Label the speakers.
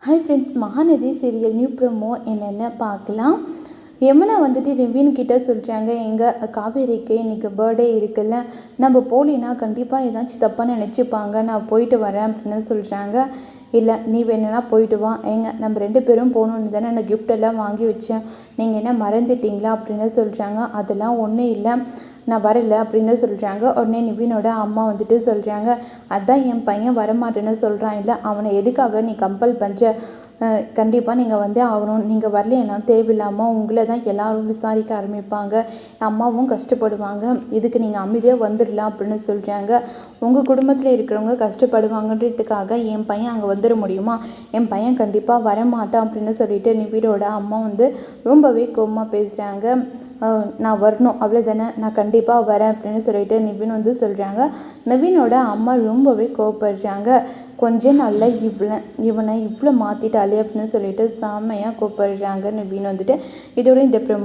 Speaker 1: Hi friends, Mahanadi serial new promo என்னென்னு பார்க்கலாம். யமுனா வந்துட்டு நிவின் கிட்ட சொல்கிறாங்க, எங்கள் காவேரிக்கு இன்றைக்கி பர்த்டே இருக்குல்ல, நம்ம போலினா கண்டிப்பாக ஏதாச்சும் தப்பாக நினச்சிப்பாங்க, நான் போயிட்டு வரேன் அப்படின்னு சொல்கிறாங்க. இல்லை, நீ வேணும்னா போயிட்டு வா, நம்ம 2 பேரும் போகணுன்னு தானே நான் கிஃப்டெல்லாம் வாங்கி வச்சேன், நீங்கள் என்ன மறந்துட்டீங்களா அப்படின்னு சொல்கிறாங்க. அதெல்லாம் ஒன்றும் இல்லை, நான் வரலை அப்படின்னு சொல்கிறாங்க. உடனே நிவினோட அம்மா வந்துட்டு சொல்கிறாங்க, அதான் என் பையன் வரமாட்டேன்னு சொல்கிறான், இல்லை அவனை எதுக்காக நீ கம்பல் பண்ணுற, கண்டிப்பாக நீங்கள் வந்தே ஆகணும், நீங்கள் வரலைன்னா தேவையில்லாமல் உங்களை தான் எல்லோரும் விசாரிக்க ஆரம்பிப்பாங்க, அம்மாவும் கஷ்டப்படுவாங்க, இதுக்கு நீங்கள் அமைதியாக வந்துடலாம் அப்படின்னு சொல்கிறாங்க. உங்கள் குடும்பத்தில் இருக்கிறவங்க கஷ்டப்படுவாங்கன்றதுக்காக என் பையன் அங்கே வந்துட முடியுமா, என் பையன் கண்டிப்பாக வரமாட்டான் அப்படின்னு சொல்லிட்டு நிவினோட அம்மா வந்து ரொம்பவே கோவமாக பேசுகிறாங்க. நான் வரணும் அவ்வளோதானே, நான் கண்டிப்பாக வரேன் அப்படின்னு சொல்லிட்டு நிவின் வந்து சொல்கிறாங்க. நிவினோட அம்மா ரொம்பவே கோவப்படுறாங்க. கொஞ்ச நாளில் இவனை இவ்வளோ மாற்றிட்டாலே அப்படின்னு சொல்லிட்டு செம்மையாக கோவப்படுறாங்க நிவின் வந்துட்டு. இதோட இந்த ப்ரோமோ